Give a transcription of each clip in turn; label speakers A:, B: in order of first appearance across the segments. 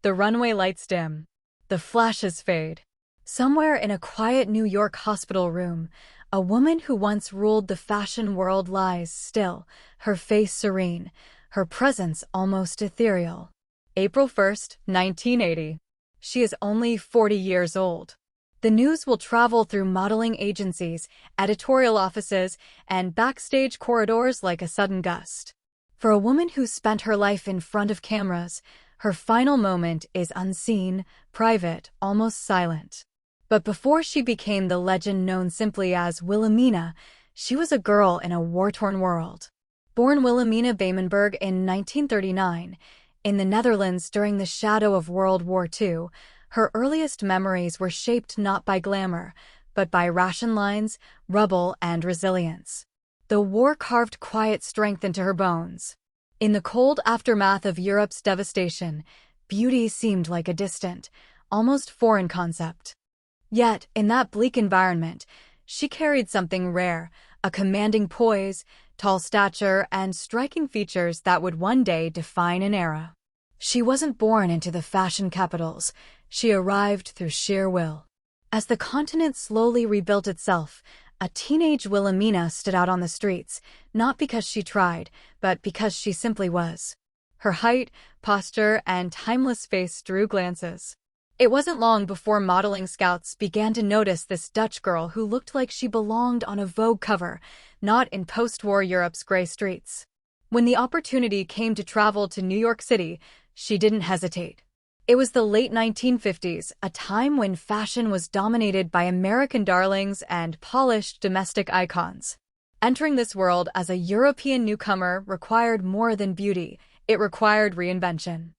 A: The runway lights dim. The flashes fade. Somewhere in a quiet New York hospital room, a woman who once ruled the fashion world lies still, her face serene, her presence almost ethereal. April 1st, 1980. She is only 40 years old. The news will travel through modeling agencies, editorial offices, and backstage corridors like a sudden gust. For a woman who spent her life in front of cameras, her final moment is unseen, private, almost silent. But before she became the legend known simply as Wilhelmina, she was a girl in a war-torn world. Born Wilhelmina Bamenberg in 1939, in the Netherlands during the shadow of World War II, her earliest memories were shaped not by glamour, but by ration lines, rubble, and resilience. The war carved quiet strength into her bones. In the cold aftermath of Europe's devastation, beauty seemed like a distant, almost foreign concept. Yet, in that bleak environment, she carried something rare, a commanding poise, tall stature, and striking features that would one day define an era. She wasn't born into the fashion capitals. She arrived through sheer will. As the continent slowly rebuilt itself, a teenage Wilhelmina stood out on the streets, not because she tried, but because she simply was. Her height, posture, and timeless face drew glances. It wasn't long before modeling scouts began to notice this Dutch girl who looked like she belonged on a Vogue cover, not in post-war Europe's gray streets. When the opportunity came to travel to New York City, she didn't hesitate. It was the late 1950s, a time when fashion was dominated by American darlings and polished domestic icons. Entering this world as a European newcomer required more than beauty, it required reinvention.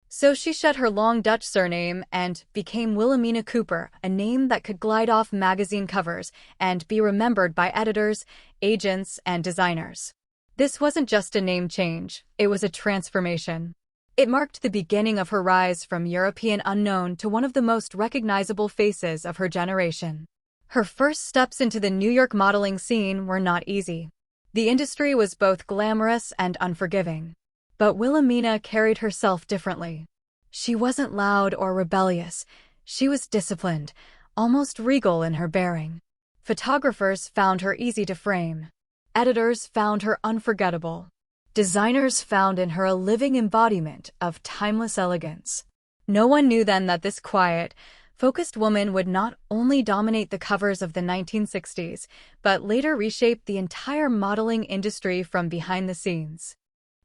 A: So she shed her long Dutch surname and became Wilhelmina Cooper, a name that could glide off magazine covers and be remembered by editors, agents, and designers. This wasn't just a name change, it was a transformation. It marked the beginning of her rise from European unknown to one of the most recognizable faces of her generation. Her first steps into the New York modeling scene were not easy. The industry was both glamorous and unforgiving. But Wilhelmina carried herself differently. She wasn't loud or rebellious. She was disciplined, almost regal in her bearing. Photographers found her easy to frame. Editors found her unforgettable. Designers found in her a living embodiment of timeless elegance. No one knew then that this quiet, focused woman would not only dominate the covers of the 1960s, but later reshape the entire modeling industry from behind the scenes.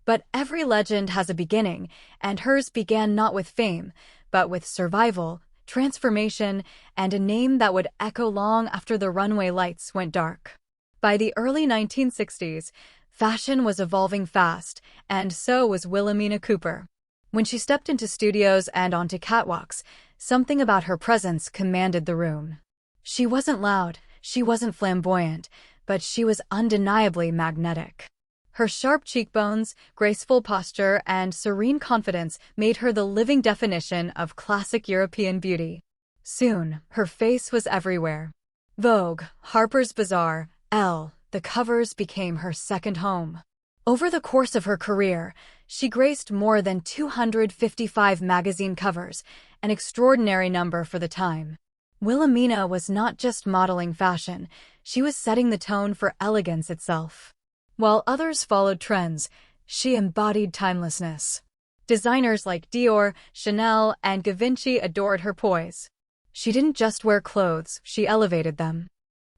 A: But every legend has a beginning, and hers began not with fame, but with survival, transformation, and a name that would echo long after the runway lights went dark. By the early 1960s, fashion was evolving fast, and so was Wilhelmina Cooper. When she stepped into studios and onto catwalks, something about her presence commanded the room. She wasn't loud, she wasn't flamboyant, but she was undeniably magnetic. Her sharp cheekbones, graceful posture, and serene confidence made her the living definition of classic European beauty. Soon, her face was everywhere. Vogue, Harper's Bazaar, Elle, the covers became her second home. Over the course of her career, she graced more than 255 magazine covers, an extraordinary number for the time. Wilhelmina was not just modeling fashion, she was setting the tone for elegance itself. While others followed trends, she embodied timelessness. Designers like Dior, Chanel, and Givenchy adored her poise. She didn't just wear clothes, she elevated them.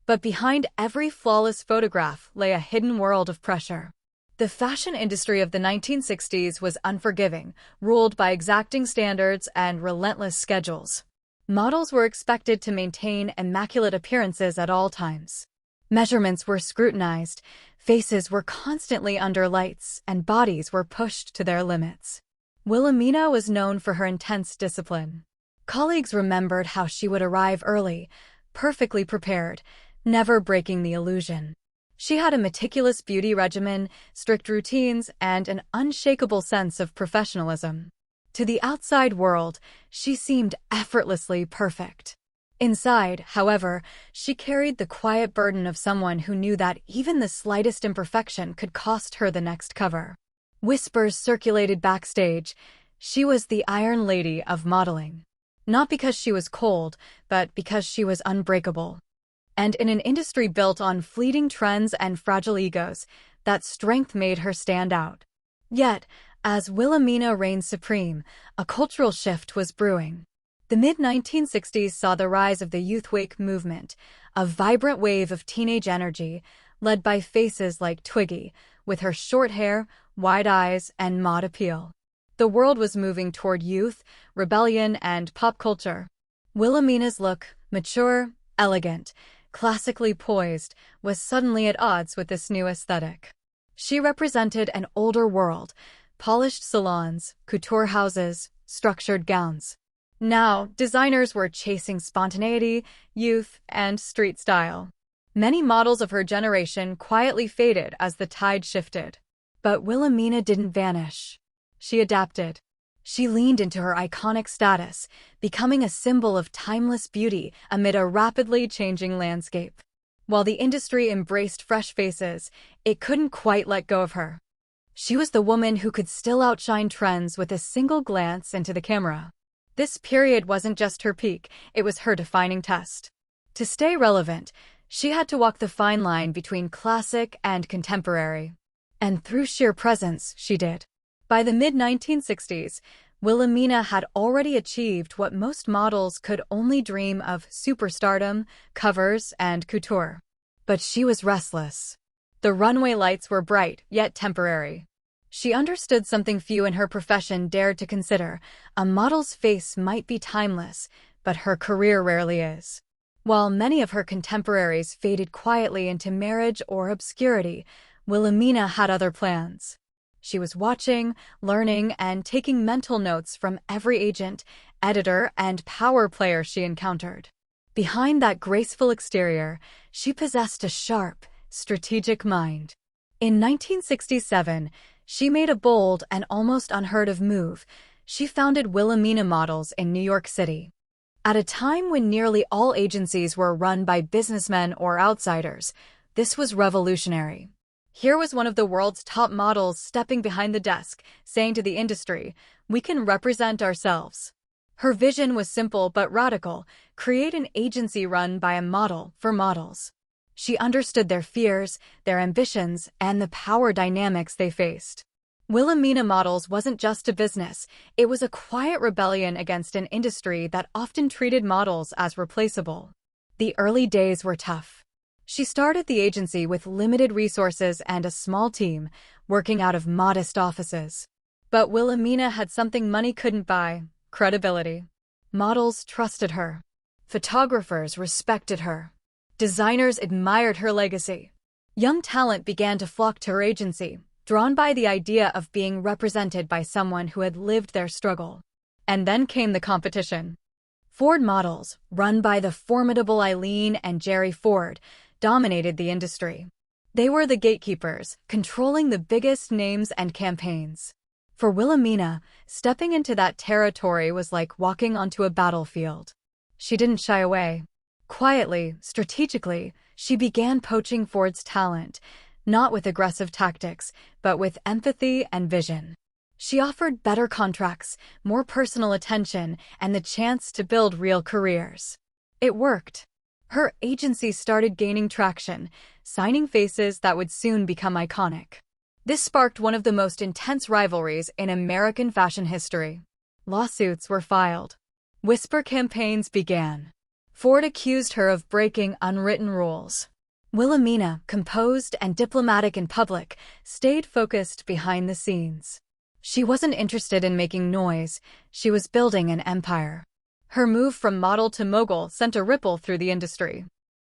A: But behind every flawless photograph lay a hidden world of pressure. The fashion industry of the 1960s was unforgiving, ruled by exacting standards and relentless schedules. Models were expected to maintain immaculate appearances at all times. Measurements were scrutinized, faces were constantly under lights, and bodies were pushed to their limits. Wilhelmina was known for her intense discipline. Colleagues remembered how she would arrive early, perfectly prepared, never breaking the illusion. She had a meticulous beauty regimen, strict routines, and an unshakable sense of professionalism. To the outside world, she seemed effortlessly perfect. Inside, however, she carried the quiet burden of someone who knew that even the slightest imperfection could cost her the next cover. Whispers circulated backstage. She was the Iron Lady of modeling. Not because she was cold, but because she was unbreakable. And in an industry built on fleeting trends and fragile egos, that strength made her stand out. Yet, as Wilhelmina reigned supreme, a cultural shift was brewing. The mid-1960s saw the rise of the youthquake movement, a vibrant wave of teenage energy, led by faces like Twiggy, with her short hair, wide eyes, and mod appeal. The world was moving toward youth, rebellion, and pop culture. Wilhelmina's look, mature, elegant, classically poised, was suddenly at odds with this new aesthetic. She represented an older world, polished salons, couture houses, structured gowns. Now, designers were chasing spontaneity, youth, and street style. Many models of her generation quietly faded as the tide shifted. But Wilhelmina didn't vanish. She adapted. She leaned into her iconic status, becoming a symbol of timeless beauty amid a rapidly changing landscape. While the industry embraced fresh faces, it couldn't quite let go of her. She was the woman who could still outshine trends with a single glance into the camera. This period wasn't just her peak, it was her defining test. To stay relevant, she had to walk the fine line between classic and contemporary. And through sheer presence, she did. By the mid-1960s, Wilhelmina had already achieved what most models could only dream of: superstardom, covers, and couture. But she was restless. The runway lights were bright, yet temporary. She understood something few in her profession dared to consider: a model's face might be timeless, but her career rarely is. While many of her contemporaries faded quietly into marriage or obscurity, Wilhelmina had other plans. She was watching, learning, and taking mental notes from every agent, editor, and power player she encountered. Behind that graceful exterior, she possessed a sharp, strategic mind. In 1967, she made a bold and almost unheard-of move. She founded Wilhelmina Models in New York City. At a time when nearly all agencies were run by businessmen or outsiders, this was revolutionary. Here was one of the world's top models stepping behind the desk, saying to the industry, "We can represent ourselves." Her vision was simple but radical: create an agency run by a model for models. She understood their fears, their ambitions, and the power dynamics they faced. Wilhelmina Models wasn't just a business, it was a quiet rebellion against an industry that often treated models as replaceable. The early days were tough. She started the agency with limited resources and a small team, working out of modest offices. But Wilhelmina had something money couldn't buy: credibility. Models trusted her. Photographers respected her. Designers admired her legacy. Young talent began to flock to her agency, drawn by the idea of being represented by someone who had lived their struggle. And then came the competition. Ford Models, run by the formidable Eileen and Jerry Ford, dominated the industry. They were the gatekeepers, controlling the biggest names and campaigns. For Wilhelmina, stepping into that territory was like walking onto a battlefield. She didn't shy away. Quietly, strategically, she began poaching Ford's talent, not with aggressive tactics, but with empathy and vision. She offered better contracts, more personal attention, and the chance to build real careers. It worked. Her agency started gaining traction, signing faces that would soon become iconic. This sparked one of the most intense rivalries in American fashion history. Lawsuits were filed. Whisper campaigns began. Ford accused her of breaking unwritten rules. Wilhelmina, composed and diplomatic in public, stayed focused behind the scenes. She wasn't interested in making noise, she was building an empire. Her move from model to mogul sent a ripple through the industry.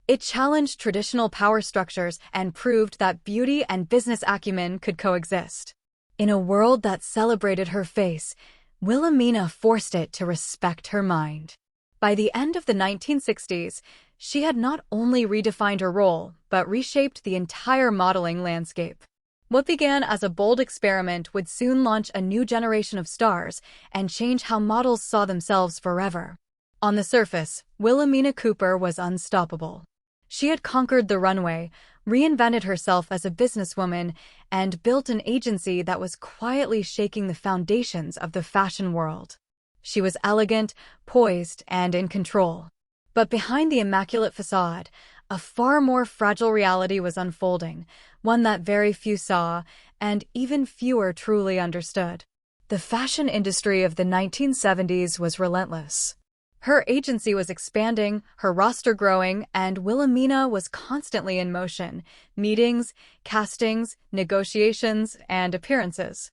A: It challenged traditional power structures and proved that beauty and business acumen could coexist. In a world that celebrated her face, Wilhelmina forced it to respect her mind. By the end of the 1960s, she had not only redefined her role, but reshaped the entire modeling landscape. What began as a bold experiment would soon launch a new generation of stars and change how models saw themselves forever. On the surface, Wilhelmina Cooper was unstoppable. She had conquered the runway, reinvented herself as a businesswoman, and built an agency that was quietly shaking the foundations of the fashion world. She was elegant, poised, and in control. But behind the immaculate facade, a far more fragile reality was unfolding, one that very few saw, and even fewer truly understood. The fashion industry of the 1970s was relentless. Her agency was expanding, her roster growing, and Wilhelmina was constantly in motion: meetings, castings, negotiations, and appearances.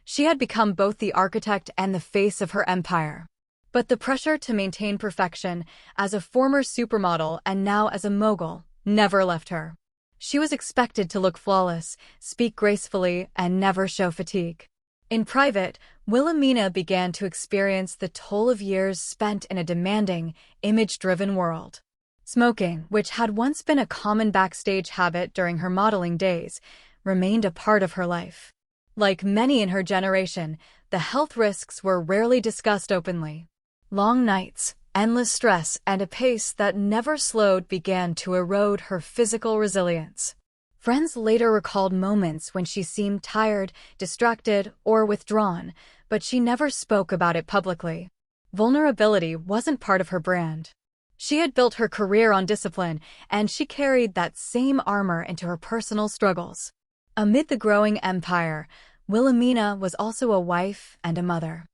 A: She had become both the architect and the face of her empire. But the pressure to maintain perfection, as a former supermodel and now as a mogul, never left her. She was expected to look flawless, speak gracefully, and never show fatigue. In private, Wilhelmina began to experience the toll of years spent in a demanding, image-driven world. Smoking, which had once been a common backstage habit during her modeling days, remained a part of her life. Like many in her generation, the health risks were rarely discussed openly. Long nights, endless stress, and a pace that never slowed began to erode her physical resilience. Friends later recalled moments when she seemed tired, distracted, or withdrawn, but she never spoke about it publicly. Vulnerability wasn't part of her brand. She had built her career on discipline, and she carried that same armor into her personal struggles. Amid the growing empire, Wilhelmina was also a wife and a mother.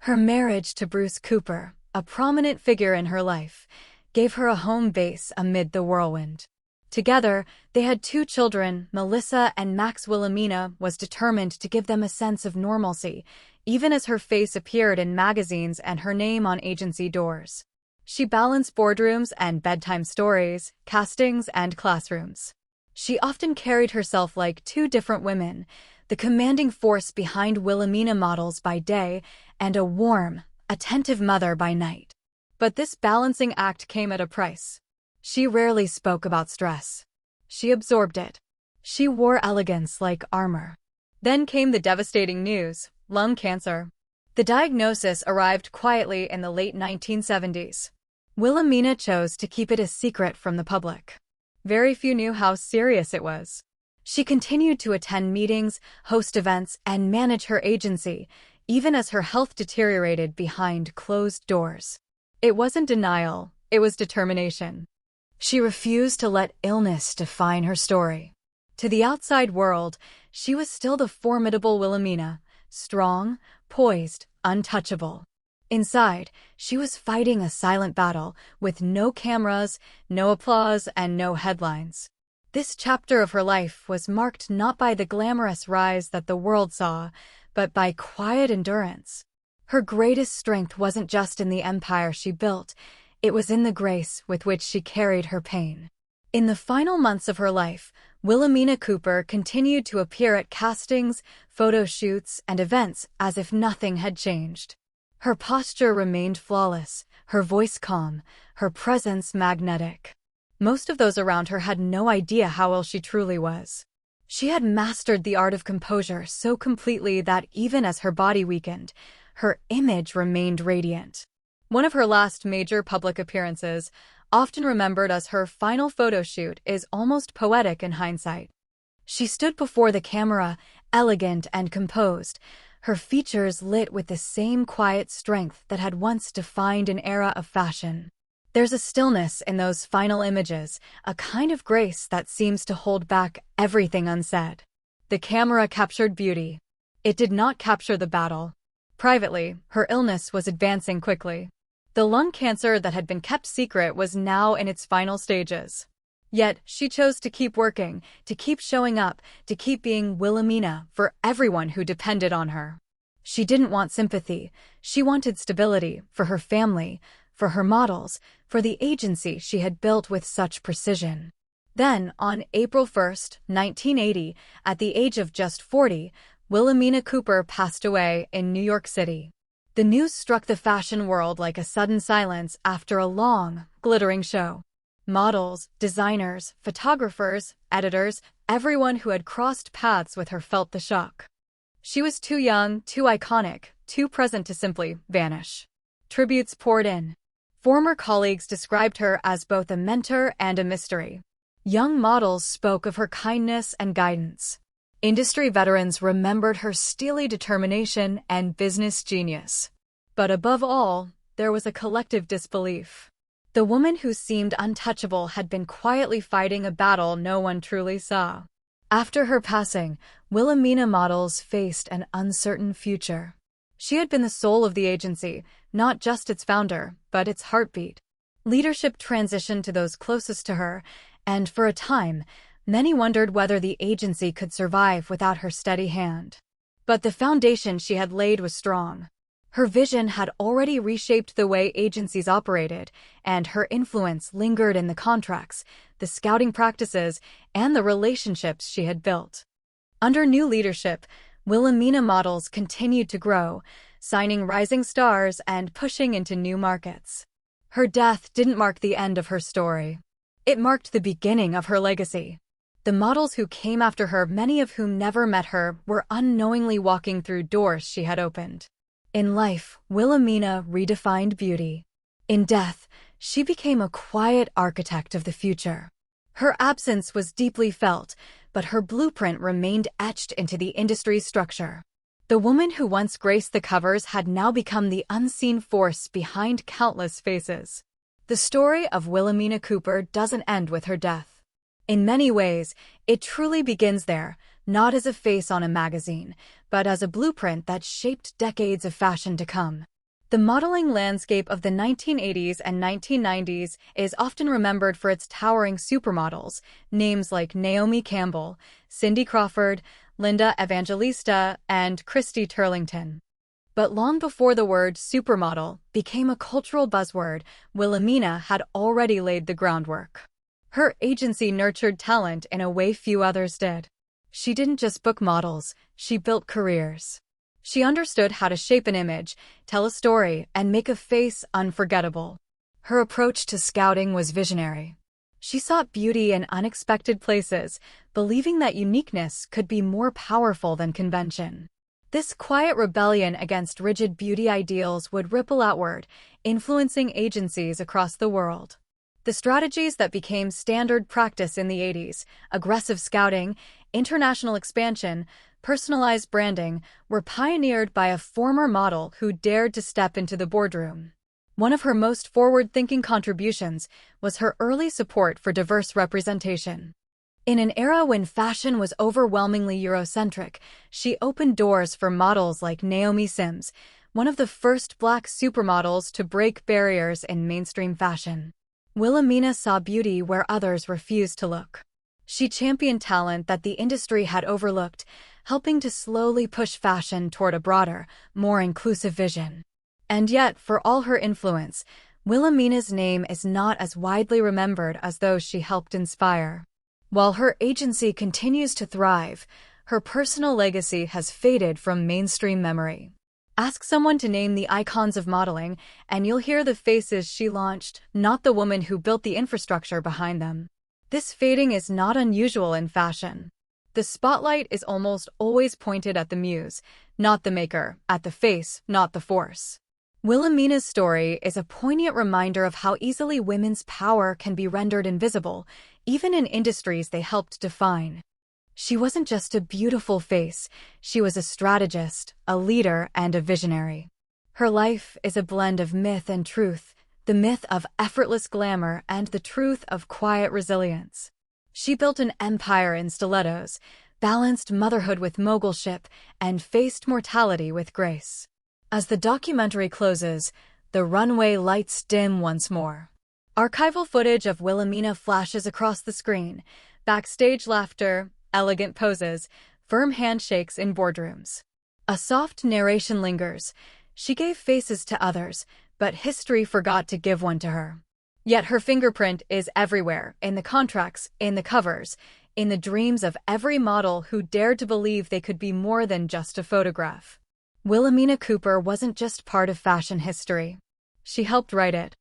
A: Her marriage to Bruce Cooper, a prominent figure in her life, gave her a home base amid the whirlwind. Together, they had 2 children, Melissa and Max. Wilhelmina was determined to give them a sense of normalcy, even as her face appeared in magazines and her name on agency doors. She balanced boardrooms and bedtime stories, castings and classrooms. She often carried herself like 2 different women, the commanding force behind Wilhelmina models by day and a warm, attentive mother by night. But this balancing act came at a price. She rarely spoke about stress. She absorbed it. She wore elegance like armor. Then came the devastating news: lung cancer. The diagnosis arrived quietly in the late 1970s. Wilhelmina chose to keep it a secret from the public. Very few knew how serious it was. She continued to attend meetings, host events, and manage her agency, even as her health deteriorated behind closed doors. It wasn't denial, it was determination. She refused to let illness define her story. To the outside world, she was still the formidable Wilhelmina, strong, poised, untouchable. Inside, she was fighting a silent battle, with no cameras, no applause, and no headlines. This chapter of her life was marked not by the glamorous rise that the world saw, but by quiet endurance. Her greatest strength wasn't just in the empire she built, it was in the grace with which she carried her pain. In the final months of her life, Wilhelmina Cooper continued to appear at castings, photo shoots, and events as if nothing had changed. Her posture remained flawless, her voice calm, her presence magnetic. Most of those around her had no idea how ill she truly was. She had mastered the art of composure so completely that even as her body weakened, her image remained radiant. One of her last major public appearances, often remembered as her final photo shoot, is almost poetic in hindsight. She stood before the camera, elegant and composed, her features lit with the same quiet strength that had once defined an era of fashion. There's a stillness in those final images, a kind of grace that seems to hold back everything unsaid. The camera captured beauty. It did not capture the battle. Privately, her illness was advancing quickly. The lung cancer that had been kept secret was now in its final stages. Yet, she chose to keep working, to keep showing up, to keep being Wilhelmina for everyone who depended on her. She didn't want sympathy. She wanted stability for her family, for her models, for the agency she had built with such precision. Then, on April 1, 1980, at the age of just 40, Wilhelmina Cooper passed away in New York City. The news struck the fashion world like a sudden silence after a long, glittering show. Models, designers, photographers, editors, everyone who had crossed paths with her felt the shock. She was too young, too iconic, too present to simply vanish. Tributes poured in. Former colleagues described her as both a mentor and a mystery. Young models spoke of her kindness and guidance. Industry veterans remembered her steely determination and business genius. But above all, there was a collective disbelief. The woman who seemed untouchable had been quietly fighting a battle no one truly saw. After her passing, Wilhelmina Models faced an uncertain future. She had been the soul of the agency, not just its founder, but its heartbeat. Leadership transitioned to those closest to her, and for a time, many wondered whether the agency could survive without her steady hand. But the foundation she had laid was strong. Her vision had already reshaped the way agencies operated, and her influence lingered in the contracts, the scouting practices, and the relationships she had built. Under new leadership, Wilhelmina Models continued to grow, signing rising stars and pushing into new markets. Her death didn't mark the end of her story. It marked the beginning of her legacy. The models who came after her, many of whom never met her, were unknowingly walking through doors she had opened. In life, Wilhelmina redefined beauty. In death, she became a quiet architect of the future. Her absence was deeply felt, but her blueprint remained etched into the industry's structure. The woman who once graced the covers had now become the unseen force behind countless faces. The story of Wilhelmina Cooper doesn't end with her death. In many ways, it truly begins there, not as a face on a magazine, but as a blueprint that shaped decades of fashion to come. The modeling landscape of the 1980s and 1990s is often remembered for its towering supermodels, names like Naomi Campbell, Cindy Crawford, Linda Evangelista, and Christy Turlington. But long before the word supermodel became a cultural buzzword, Wilhelmina had already laid the groundwork. Her agency nurtured talent in a way few others did. She didn't just book models, she built careers. She understood how to shape an image, tell a story, and make a face unforgettable. Her approach to scouting was visionary. She sought beauty in unexpected places, believing that uniqueness could be more powerful than convention. This quiet rebellion against rigid beauty ideals would ripple outward, influencing agencies across the world. The strategies that became standard practice in the 80s, aggressive scouting, international expansion, personalized branding, were pioneered by a former model who dared to step into the boardroom. One of her most forward-thinking contributions was her early support for diverse representation. In an era when fashion was overwhelmingly Eurocentric, she opened doors for models like Naomi Sims, one of the first Black supermodels to break barriers in mainstream fashion. Wilhelmina saw beauty where others refused to look. She championed talent that the industry had overlooked, helping to slowly push fashion toward a broader, more inclusive vision. And yet, for all her influence, Wilhelmina's name is not as widely remembered as those she helped inspire. While her agency continues to thrive, her personal legacy has faded from mainstream memory. Ask someone to name the icons of modeling, and you'll hear the faces she launched, not the woman who built the infrastructure behind them. This fading is not unusual in fashion. The spotlight is almost always pointed at the muse, not the maker, at the face, not the force. Wilhelmina's story is a poignant reminder of how easily women's power can be rendered invisible, even in industries they helped define. She wasn't just a beautiful face, she was a strategist, a leader, and a visionary. Her life is a blend of myth and truth, the myth of effortless glamour and the truth of quiet resilience. She built an empire in stilettos, balanced motherhood with mogulship, and faced mortality with grace. As the documentary closes, the runway lights dim once more. Archival footage of Wilhelmina flashes across the screen, backstage laughter, elegant poses, firm handshakes in boardrooms. A soft narration lingers. She gave faces to others, but history forgot to give one to her. Yet her fingerprint is everywhere, in the contracts, in the covers, in the dreams of every model who dared to believe they could be more than just a photograph. Wilhelmina Cooper wasn't just part of fashion history. She helped write it.